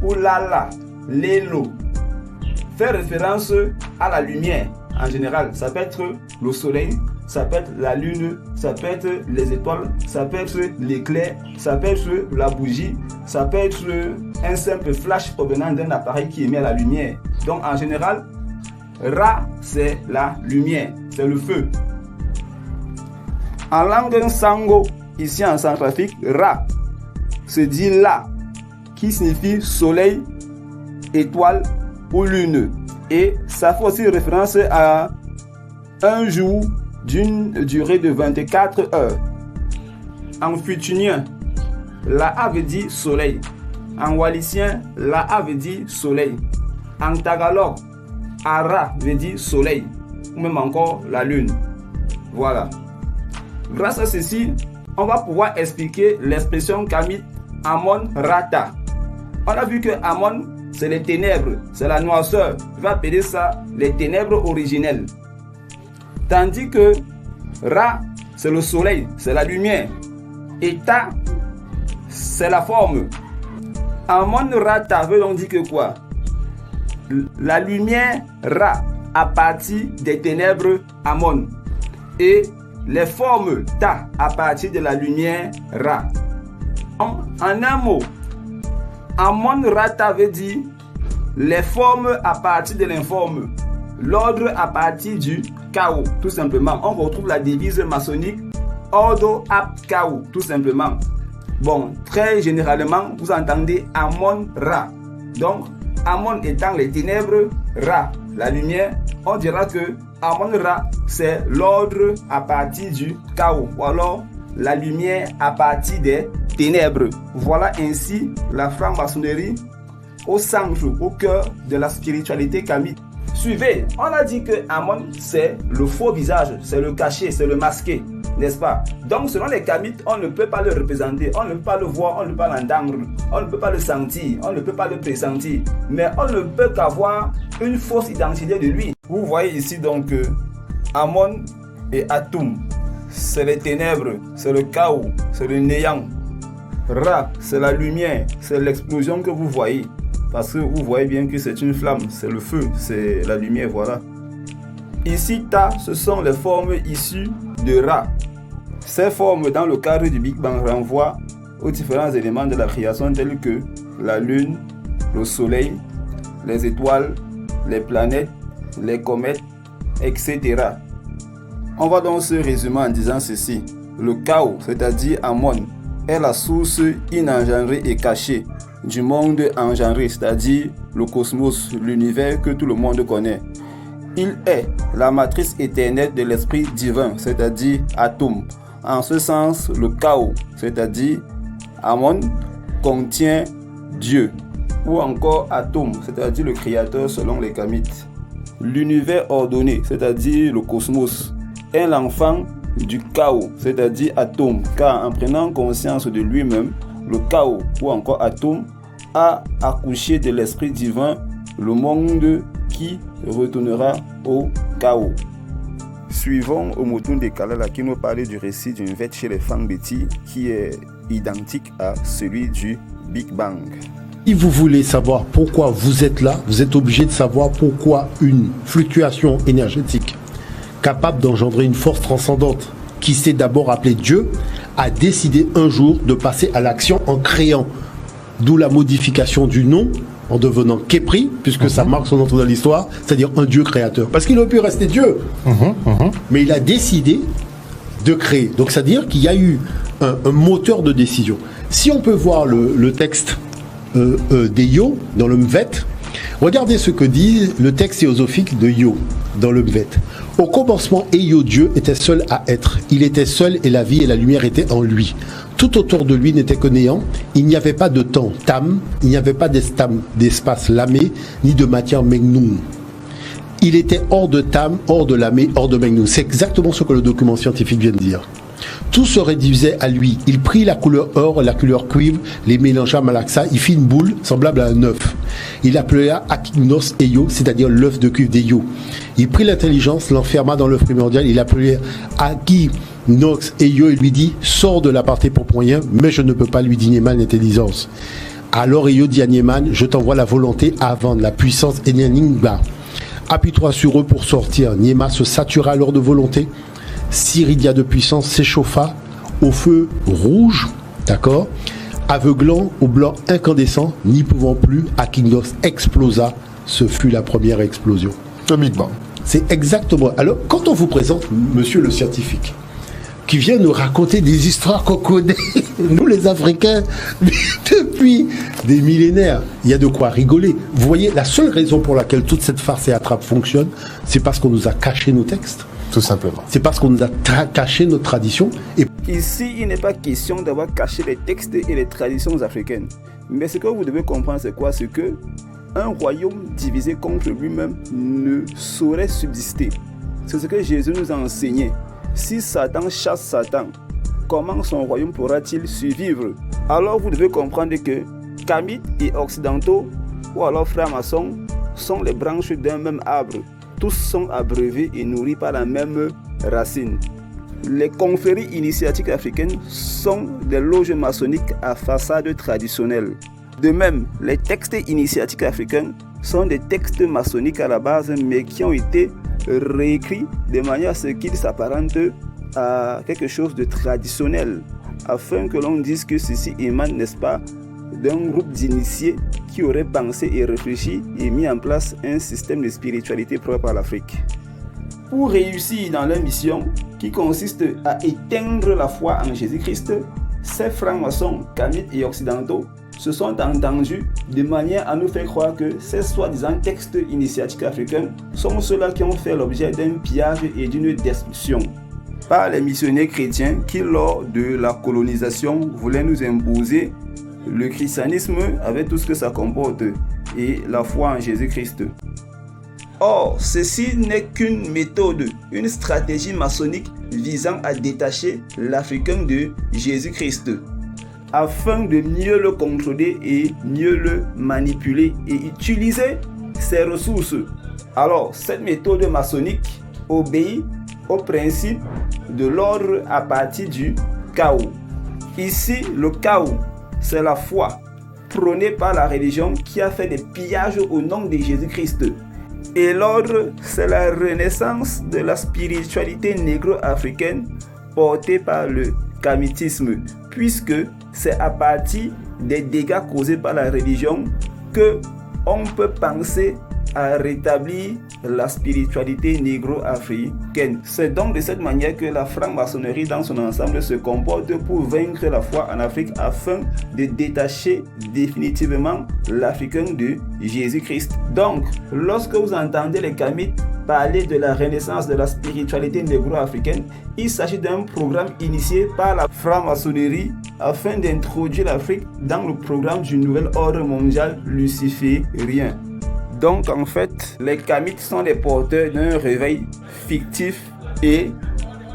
ou là, l'élo, fait référence à la lumière en général. Ça peut être le soleil, ça peut être la lune, ça peut être les étoiles, ça peut être l'éclair, ça peut être la bougie, ça peut être un simple flash provenant d'un appareil qui émet la lumière. Donc en général, Ra, c'est la lumière, c'est le feu. En langue sango, ici en Centrafrique, Ra se dit là, qui signifie soleil, étoile ou lune. Et ça fait aussi référence à un jour d'une durée de 24 heures. En futunien, la A veut dire soleil. En wallisien, la A veut dire soleil. En tagalog, Ara veut dire soleil. Ou même encore la lune. Voilà. Grâce à ceci, on va pouvoir expliquer l'expression kamite Amon Rata. On a vu que Amon, c'est les ténèbres, c'est la noirceur. On va appeler ça les ténèbres originelles. Tandis que Ra, c'est le soleil, c'est la lumière. Et Ta, c'est la forme. Amon Rata veut donc dire que quoi? La lumière Ra à partir des ténèbres Amon. Et les formes Ta à partir de la lumière Ra. En un mot, Amon Rata veut dire les formes à partir de l'informe, l'ordre à partir du chaos, tout simplement. On retrouve la devise maçonnique Ordo ab chaos, tout simplement. Bon, très généralement, vous entendez Amon Ra. Donc, Amon étant les ténèbres, Ra, la lumière, on dira que Amon Ra, c'est l'ordre à partir du chaos, ou alors la lumière à partir des ténèbres. Voilà ainsi la franc-maçonnerie au centre, au cœur de la spiritualité kamite. Suivez, on a dit que Amon, c'est le faux visage, c'est le caché, c'est le masqué, n'est-ce pas? Donc selon les kamites, on ne peut pas le représenter, on ne peut pas le voir, on ne peut pas l'entendre, on ne peut pas le sentir, on ne peut pas le pressentir, mais on ne peut qu'avoir une fausse identité de lui. Vous voyez ici donc Amon et Atum, c'est les ténèbres, c'est le chaos, c'est le néant. Ra, c'est la lumière, c'est l'explosion que vous voyez. Parce que vous voyez bien que c'est une flamme, c'est le feu, c'est la lumière, voilà. Ici, Ta, ce sont les formes issues de Ra. Ces formes, dans le cadre du Big Bang, renvoient aux différents éléments de la création tels que la lune, le soleil, les étoiles, les planètes, les comètes, etc. On va donc se résumer en disant ceci. Le chaos, c'est-à-dire Amon, est la source inengendrée et cachée du monde engendré, c'est-à-dire le cosmos, l'univers que tout le monde connaît. Il est la matrice éternelle de l'esprit divin, c'est-à-dire Atum. En ce sens, le chaos, c'est-à-dire Amon, contient Dieu, ou encore Atum, c'est-à-dire le créateur selon les kamites. L'univers ordonné, c'est-à-dire le cosmos, est l'enfant du chaos, c'est-à-dire atome, car en prenant conscience de lui-même, le chaos ou encore atome a accouché de l'esprit divin, le monde qui retournera au chaos. Suivons Omotunde Kalala qui nous parlait du récit d'une fête chez les Fang-Beti qui est identique à celui du Big Bang. Si vous voulez savoir pourquoi vous êtes là, vous êtes obligé de savoir pourquoi une fluctuation énergétique capable d'engendrer une force transcendante qui s'est d'abord appelée Dieu a décidé un jour de passer à l'action en créant. D'où la modification du nom en devenant Khepri, puisque ça marque son entrée dans l'histoire, c'est-à-dire un Dieu créateur. Parce qu'il aurait pu rester Dieu, mais il a décidé de créer. Donc c'est-à-dire qu'il y a eu un moteur de décision. Si on peut voir le texte des Yo dans le Mvet, regardez ce que dit le texte théosophique de Yo dans le Mvet. Au commencement, Eyo, Dieu, était seul à être. Il était seul et la vie et la lumière étaient en lui. Tout autour de lui n'était que néant. Il n'y avait pas de temps, tam. Il n'y avait pas d'espace, lamé, ni de matière, megnoum. Il était hors de tam, hors de lamé, hors de megnoum. C'est exactement ce que le document scientifique vient de dire. Tout se réduisait à lui. Il prit la couleur or et la couleur cuivre, les mélangea malaxa, il fit une boule semblable à un œuf. Il appela Akinos Eyo, c'est-à-dire l'œuf de cuivre d'Eyo. Il prit l'intelligence, l'enferma dans l'œuf primordial, il appelait Akinos Eyo et lui dit, sors de la partie pour rien, mais je ne peux pas lui dire Nieman l'intelligence. Alors Eyo dit à Nieman, je t'envoie la volonté avant la puissance Enyaningba. Appuie-toi sur eux pour sortir. Niema se satura alors de volonté. Siridia de puissance s'échauffa au feu rouge, d'accord, aveuglant au blanc incandescent, n'y pouvant plus, Akinos explosa. Ce fut la première explosion. Le Big Bang. C'est exactement. Alors, quand on vous présente monsieur le scientifique, qui vient nous raconter des histoires qu'on connaît, nous les Africains, depuis des millénaires, il y a de quoi rigoler. Vous voyez, la seule raison pour laquelle toute cette farce et attrape fonctionne, c'est parce qu'on nous a caché nos textes. Tout simplement. C'est parce qu'on nous a caché notre tradition. Et ici, il n'est pas question d'avoir caché les textes et les traditions africaines. Mais ce que vous devez comprendre, c'est quoi? C'est que un royaume divisé contre lui-même ne saurait subsister. C'est ce que Jésus nous a enseigné. Si Satan chasse Satan, comment son royaume pourra-t-il survivre? Alors vous devez comprendre que Kamites et Occidentaux, ou alors frères maçons, sont les branches d'un même arbre. Tous sont abreuvés et nourris par la même racine. Les confréries initiatiques africaines sont des loges maçonniques à façade traditionnelle. De même, les textes initiatiques africains sont des textes maçonniques à la base, mais qui ont été réécrits de manière à ce qu'ils s'apparentent à quelque chose de traditionnel, afin que l'on dise que ceci émane, n'est-ce pas, d'un groupe d'initiés qui auraient pensé et réfléchi et mis en place un système de spiritualité propre à l'Afrique. Pour réussir dans leur mission, qui consiste à éteindre la foi en Jésus-Christ, ces francs-maçons, kamites et occidentaux se sont entendus de manière à nous faire croire que ces soi-disant textes initiatiques africains sont ceux-là qui ont fait l'objet d'un pillage et d'une destruction par les missionnaires chrétiens qui, lors de la colonisation, voulaient nous imposer le christianisme avec tout ce que ça comporte et la foi en Jésus-Christ. Or, ceci n'est qu'une méthode, une stratégie maçonnique visant à détacher l'Africain de Jésus-Christ, afin de mieux le contrôler et mieux le manipuler et utiliser ses ressources. Alors, cette méthode maçonnique obéit au principe de l'ordre à partir du chaos. Ici, le chaos, c'est la foi prônée par la religion qui a fait des pillages au nom de Jésus-Christ. Et l'ordre, c'est la renaissance de la spiritualité négro-africaine portée par le kamitisme, puisque c'est à partir des dégâts causés par la religion que on peut penser à rétablir la spiritualité négro-africaine. C'est donc de cette manière que la franc-maçonnerie dans son ensemble se comporte pour vaincre la foi en Afrique afin de détacher définitivement l'Africain de Jésus-Christ. Donc, lorsque vous entendez les kamites parler de la renaissance de la spiritualité négro-africaine, il s'agit d'un programme initié par la franc-maçonnerie afin d'introduire l'Afrique dans le programme du nouvel ordre mondial luciférien. Donc en fait, les kamites sont les porteurs d'un réveil fictif et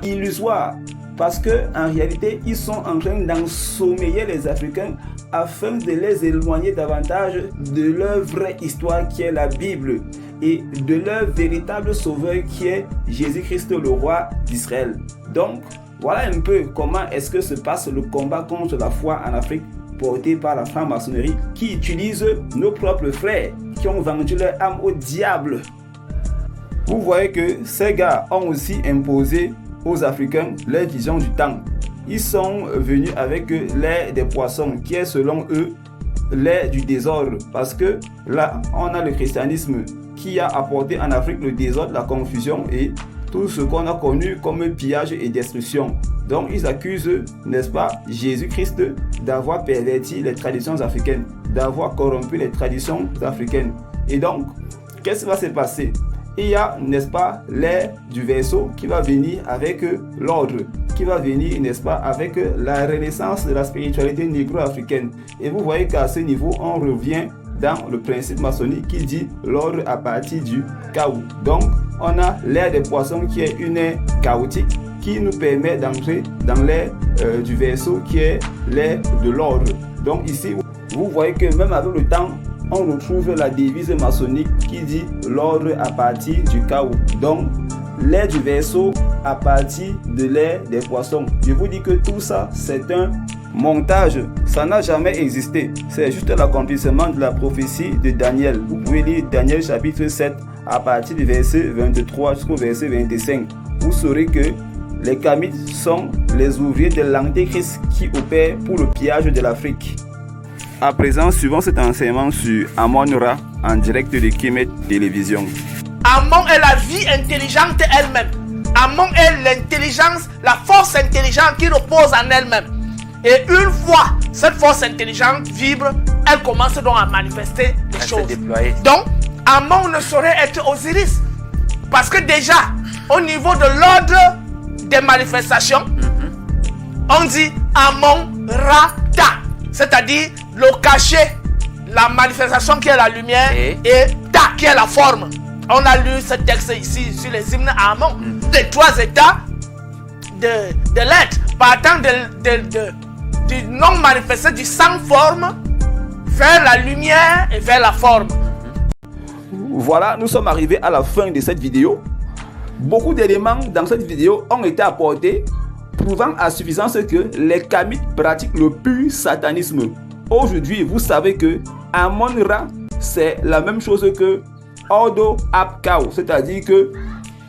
illusoire. Parce qu'en réalité, ils sont en train d'ensommeiller les Africains afin de les éloigner davantage de leur vraie histoire qui est la Bible et de leur véritable sauveur qui est Jésus-Christ, le roi d'Israël. Donc, voilà un peu comment est-ce que se passe le combat contre la foi en Afrique porté par la franc-maçonnerie qui utilise nos propres frères qui ont vendu leur âme au diable. Vous voyez que ces gars ont aussi imposé aux Africains leur vision du temps. Ils sont venus avec l'air des poissons qui est selon eux l'air du désordre, parce que là on a le christianisme qui a apporté en Afrique le désordre, la confusion et tout ce qu'on a connu comme pillage et destruction. Donc ils accusent, n'est-ce pas, Jésus-Christ d'avoir perverti les traditions africaines, d'avoir corrompu les traditions africaines. Et donc, qu'est-ce qui va se passer? Il y a, n'est-ce pas, l'air du verseau qui va venir avec l'ordre, qui va venir, n'est-ce pas, avec la renaissance de la spiritualité négro-africaine. Et vous voyez qu'à ce niveau, on revient dans le principe maçonnique qui dit l'ordre à partir du chaos. Donc, on a l'air des poissons qui est une ère chaotique qui nous permet d'entrer dans l'air du verseau qui est l'air de l'ordre. Donc ici, vous voyez que même avec le temps, on retrouve la devise maçonnique qui dit l'ordre à partir du chaos. Donc, l'air du verseau à partir de l'air des poissons. Je vous dis que tout ça, c'est un montage. Ça n'a jamais existé. C'est juste l'accomplissement de la prophétie de Daniel. Vous pouvez lire Daniel chapitre 7 à partir du verset 23 jusqu'au verset 25. Vous saurez que les Kamites sont les ouvriers de l'Antéchrist qui opèrent pour le pillage de l'Afrique. À présent, suivons cet enseignement sur Amon-Ra en direct de Kemet Télévision. Amon est la vie intelligente elle-même. Amon est l'intelligence, la force intelligente qui repose en elle-même. Et une fois cette force intelligente vibre, elle commence donc à manifester des choses. Donc, Amon ne saurait être Osiris. Parce que déjà, au niveau de l'ordre des manifestations, on dit Amon-Ra-Ta. C'est-à-dire le cachet, la manifestation qui est la lumière et Ta qui est la forme. On a lu ce texte ici sur les hymnes à Amon. Les trois états de l'être partant du non manifesté, du sans forme, vers la lumière et vers la forme. Voilà, nous sommes arrivés à la fin de cette vidéo. Beaucoup d'éléments dans cette vidéo ont été apportés, prouvant à suffisance que les Kamites pratiquent le pur satanisme. Aujourd'hui, vous savez que Amon-Ra, c'est la même chose que Ordo ab Chaos, c'est-à-dire que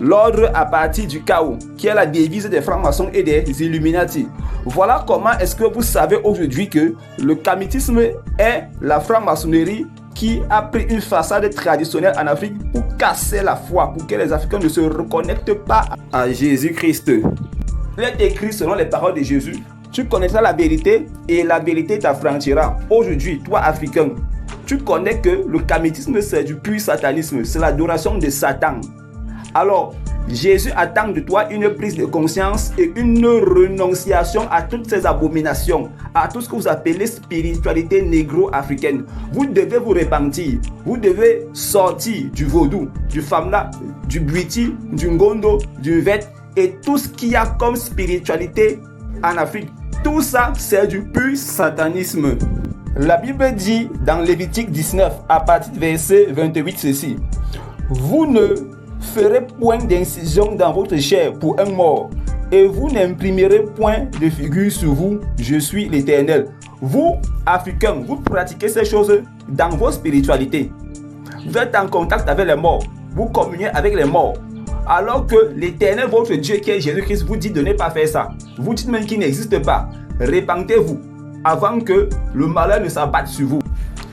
l'ordre à partir du chaos, qui est la devise des francs-maçons et des Illuminati. Voilà comment est-ce que vous savez aujourd'hui que le kamitisme est la franc-maçonnerie qui a pris une façade traditionnelle en Afrique pour casser la foi, pour que les Africains ne se reconnectent pas à Jésus-Christ. Il est écrit selon les paroles de Jésus: tu connaîtras la vérité et la vérité t'affranchira. Aujourd'hui, toi Africain, tu connais que le kamitisme c'est du pur satanisme, c'est l'adoration de Satan. Alors, Jésus attend de toi une prise de conscience et une renonciation à toutes ces abominations, à tout ce que vous appelez spiritualité négro-africaine. Vous devez vous repentir, vous devez sortir du vaudou, du famla, du buiti, du ngondo, du vet et tout ce qu'il y a comme spiritualité en Afrique. Tout ça, c'est du pur satanisme. La Bible dit dans Lévitique 19, à partir du verset 28, ceci: vous ne ferez point d'incision dans votre chair pour un mort, et vous n'imprimerez point de figure sur vous, je suis l'Éternel. Vous, Africains, vous pratiquez ces choses dans vos spiritualités. Vous êtes en contact avec les morts, vous communiez avec les morts, alors que l'Éternel, votre Dieu qui est Jésus-Christ, vous dit de ne pas faire ça. Vous dites même qu'il n'existe pas. Repentez-vous avant que le malheur ne s'abatte sur vous.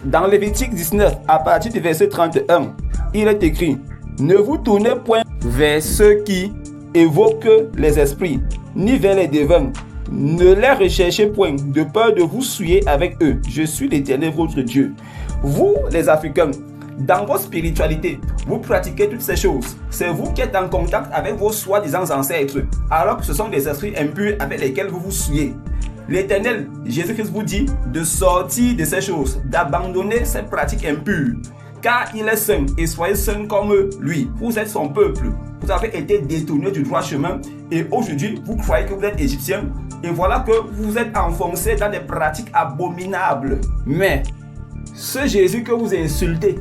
Dans Lévitique 19, à partir du verset 31, il est écrit: ne vous tournez point vers ceux qui évoquent les esprits, ni vers les devins. Ne les recherchez point, de peur de vous souiller avec eux. Je suis l'Éternel, votre Dieu. Vous, les Africains, dans votre spiritualité, vous pratiquez toutes ces choses. C'est vous qui êtes en contact avec vos soi-disant ancêtres, alors que ce sont des esprits impurs avec lesquels vous vous souillez. L'Éternel, Jésus-Christ vous dit de sortir de ces choses, d'abandonner ces pratiques impures. car il est saint et soyez saints comme lui. Vous êtes son peuple. Vous avez été détournés du droit chemin et aujourd'hui, vous croyez que vous êtes égyptien et voilà que vous êtes enfoncés dans des pratiques abominables. Mais ce Jésus que vous insultez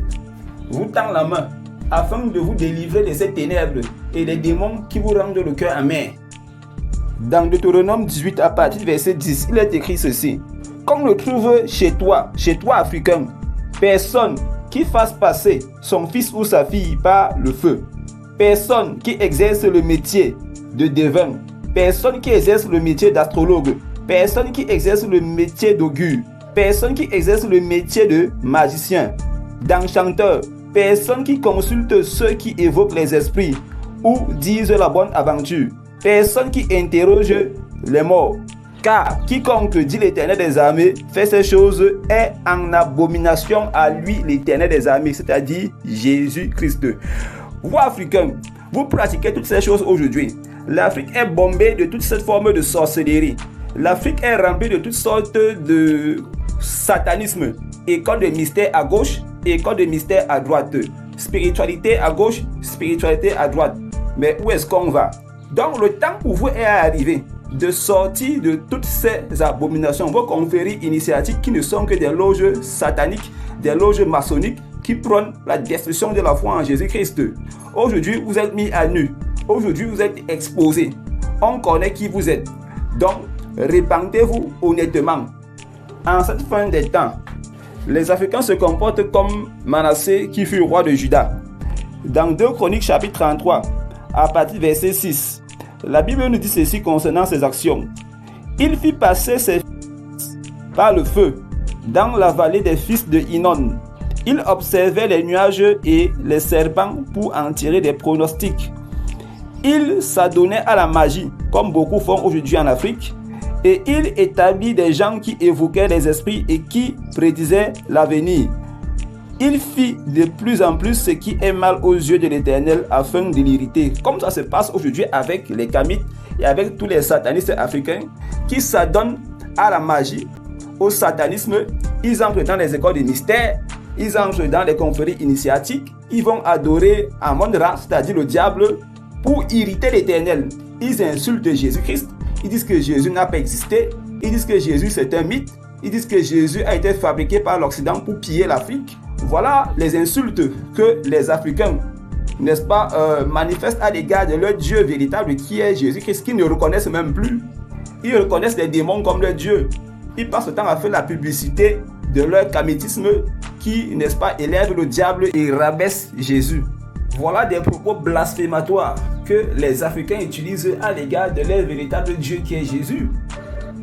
vous tend la main afin de vous délivrer de ces ténèbres et des démons qui vous rendent le cœur amer. Dans Deutéronome 18 à partir du verset 10, il est écrit ceci. Qu'on ne trouve chez toi africain, personne qui fasse passer son fils ou sa fille par le feu. Personne qui exerce le métier de devin. Personne qui exerce le métier d'astrologue. Personne qui exerce le métier d'augure. Personne qui exerce le métier de magicien, d'enchanteur. Personne qui consulte ceux qui évoquent les esprits ou disent la bonne aventure. Personne qui interroge les morts. Car quiconque dit l'Éternel des armées fait ces choses est en abomination à lui l'Éternel des armées, c'est-à-dire Jésus-Christ. Vous Africains, vous pratiquez toutes ces choses aujourd'hui. L'Afrique est bombée de toute cette forme de sorcellerie. L'Afrique est remplie de toutes sortes de satanisme. École de mystère à gauche, école de mystère à droite. Spiritualité à gauche, spiritualité à droite. Mais où est-ce qu'on va? Donc le temps pour vous est arrivé de sortir de toutes ces abominations, vos confréries initiatiques qui ne sont que des loges sataniques, des loges maçonniques qui prônent la destruction de la foi en Jésus-Christ. Aujourd'hui, vous êtes mis à nu. Aujourd'hui, vous êtes exposés. On connaît qui vous êtes. Donc, répandez-vous honnêtement. En cette fin des temps, les Africains se comportent comme Manassé qui fut roi de Juda. Dans 2 Chroniques chapitre 33, à partir du verset 6, la Bible nous dit ceci concernant ses actions. Il fit passer ses fils par le feu dans la vallée des fils de Hinnom. Il observait les nuages et les serpents pour en tirer des pronostics. Il s'adonnait à la magie, comme beaucoup font aujourd'hui en Afrique, et il établit des gens qui évoquaient les esprits et qui prédisaient l'avenir. Il fit de plus en plus ce qui est mal aux yeux de l'Éternel afin de l'irriter. Comme ça se passe aujourd'hui avec les Kamites et avec tous les satanistes africains qui s'adonnent à la magie, au satanisme. Ils entrent dans les écoles de mystère, ils entrent dans les confréries initiatiques, ils vont adorer Amon-Ra, c'est-à-dire le diable, pour irriter l'Éternel. Ils insultent Jésus-Christ, ils disent que Jésus n'a pas existé, ils disent que Jésus c'est un mythe, ils disent que Jésus a été fabriqué par l'Occident pour piller l'Afrique. Voilà les insultes que les Africains, n'est-ce pas, manifestent à l'égard de leur Dieu véritable qui est Jésus-Christ, qu'ils ne reconnaissent même plus. Ils reconnaissent les démons comme leur Dieu. Ils passent le temps à faire la publicité de leur kamitisme qui, n'est-ce pas, élève le diable et rabaisse Jésus. Voilà des propos blasphématoires que les Africains utilisent à l'égard de leur véritable Dieu qui est Jésus.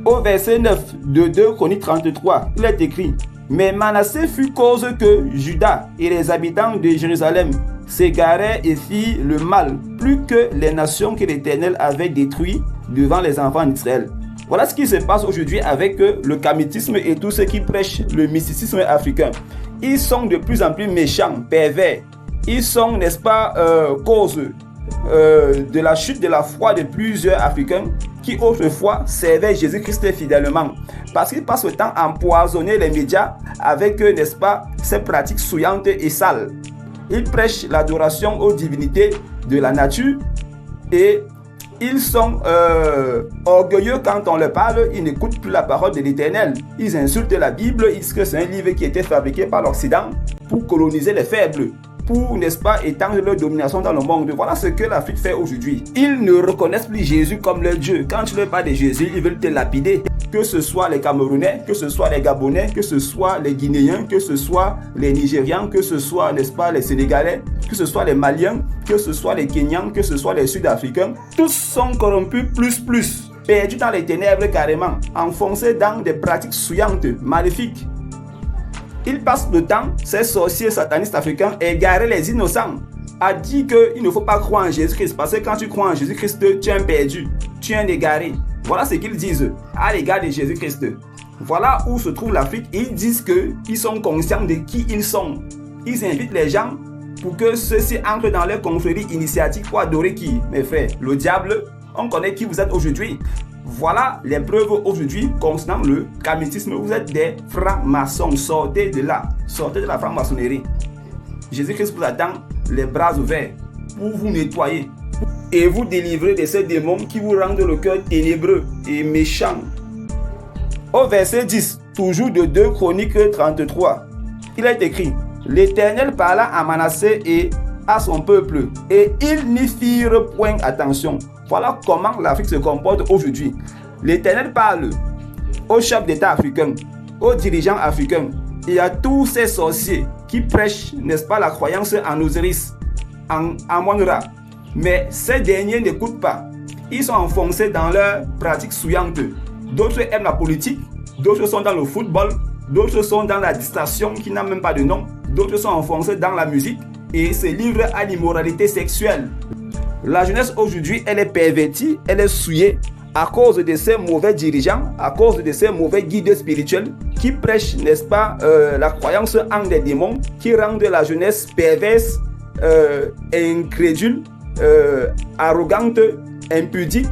Au verset 9 de 2 Chroniques 33, il est écrit: mais Manassé fut cause que Juda et les habitants de Jérusalem s'égarèrent et firent le mal, plus que les nations que l'Éternel avait détruites devant les enfants d'Israël. Voilà ce qui se passe aujourd'hui avec le kamitisme et tous ceux qui prêchent le mysticisme africain. Ils sont de plus en plus méchants, pervers. Ils sont, n'est-ce pas, cause de la chute de la foi de plusieurs Africains qui autrefois servaient Jésus-Christ fidèlement. Parce qu'ils passent le temps à empoisonner les médias avec, n'est-ce pas, ces pratiques souillantes et sales. Ils prêchent l'adoration aux divinités de la nature et ils sont orgueilleux quand on leur parle. Ils n'écoutent plus la parole de l'Éternel. Ils insultent la Bible. Ils disent que c'est un livre qui a été fabriqué par l'Occident pour coloniser les faibles, pour, n'est-ce pas, étendre leur domination dans le monde. Voilà ce que l'Afrique fait aujourd'hui. Ils ne reconnaissent plus Jésus comme leur Dieu. Quand tu leur parles de Jésus, ils veulent te lapider. Que ce soit les Camerounais, que ce soit les Gabonais, que ce soit les Guinéens, que ce soit les Nigérians, que ce soit, n'est-ce pas, les Sénégalais, que ce soit les Maliens, que ce soit les Kenyans, que ce soit les Sud-Africains, tous sont corrompus plus, perdus dans les ténèbres carrément, enfoncés dans des pratiques souillantes, maléfiques. Ils passent le temps, ces sorciers satanistes africains, à égarer les innocents, à dire qu'il ne faut pas croire en Jésus-Christ, parce que quand tu crois en Jésus-Christ, tu es un perdu, tu es un égaré. Voilà ce qu'ils disent à l'égard de Jésus-Christ. Voilà où se trouve l'Afrique. Ils disent qu'ils sont conscients de qui ils sont. Ils invitent les gens pour que ceux-ci entrent dans leur confrérie initiatique pour adorer qui? Mes frères, le diable. On connaît qui vous êtes aujourd'hui. Voilà les preuves aujourd'hui concernant le kamitisme. Vous êtes des francs-maçons. Sortez de là. Sortez de la franc-maçonnerie. Jésus-Christ vous attend les bras ouverts pour vous nettoyer et vous délivrer de ces démons qui vous rendent le cœur ténébreux et méchant. Au verset 10, toujours de 2 Chroniques 33, il est écrit: l'Éternel parla à Manassé et à son peuple, et ils n'y firent point attention. Voilà comment l'Afrique se comporte aujourd'hui. L'Éternel parle aux chefs d'État africains, aux dirigeants africains et à tous ces sorciers qui prêchent, n'est-ce pas, la croyance en Osiris, en Amon-Ra. Mais ces derniers n'écoutent pas. Ils sont enfoncés dans leurs pratiques souillantes. D'autres aiment la politique, d'autres sont dans le football, d'autres sont dans la distraction qui n'a même pas de nom, d'autres sont enfoncés dans la musique et se livrent à l'immoralité sexuelle. La jeunesse aujourd'hui, elle est pervertie, elle est souillée à cause de ces mauvais dirigeants, à cause de ces mauvais guides spirituels qui prêchent, n'est-ce pas, la croyance en des démons, qui rendent la jeunesse perverse, incrédule, arrogante, impudique.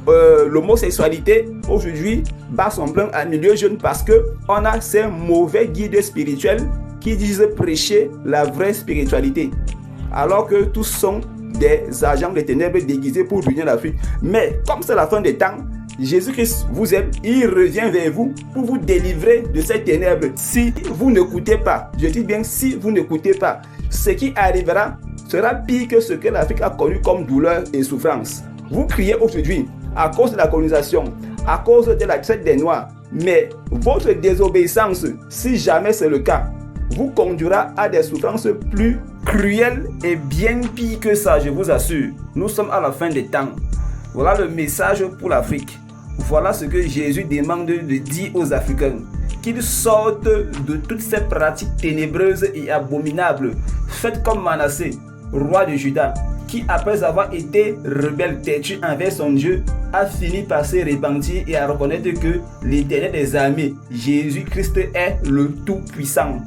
L'homosexualité aujourd'hui bat son plein à milieu jeune parce qu'on a ces mauvais guides spirituels qui disent prêcher la vraie spiritualité, alors que tous sont des agents des ténèbres déguisés pour ruiner l'Afrique. Mais comme c'est la fin des temps, Jésus-Christ vous aime, il revient vers vous pour vous délivrer de ces ténèbres. Si vous n'écoutez pas, je dis bien si vous n'écoutez pas, ce qui arrivera sera pire que ce que l'Afrique a connu comme douleur et souffrance. Vous criez aujourd'hui à cause de la colonisation, à cause de la traite des Noirs, mais votre désobéissance, si jamais c'est le cas, vous conduira à des souffrances plus cruelles et bien pires que ça, je vous assure. Nous sommes à la fin des temps. Voilà le message pour l'Afrique. Voilà ce que Jésus demande de dire aux Africains. Qu'ils sortent de toutes ces pratiques ténébreuses et abominables. Faites comme Manassé, roi de Juda, qui après avoir été rebelle, têtu envers son Dieu, a fini par se repentir et à reconnaître que l'Éternel des armées, Jésus-Christ, est le Tout-Puissant.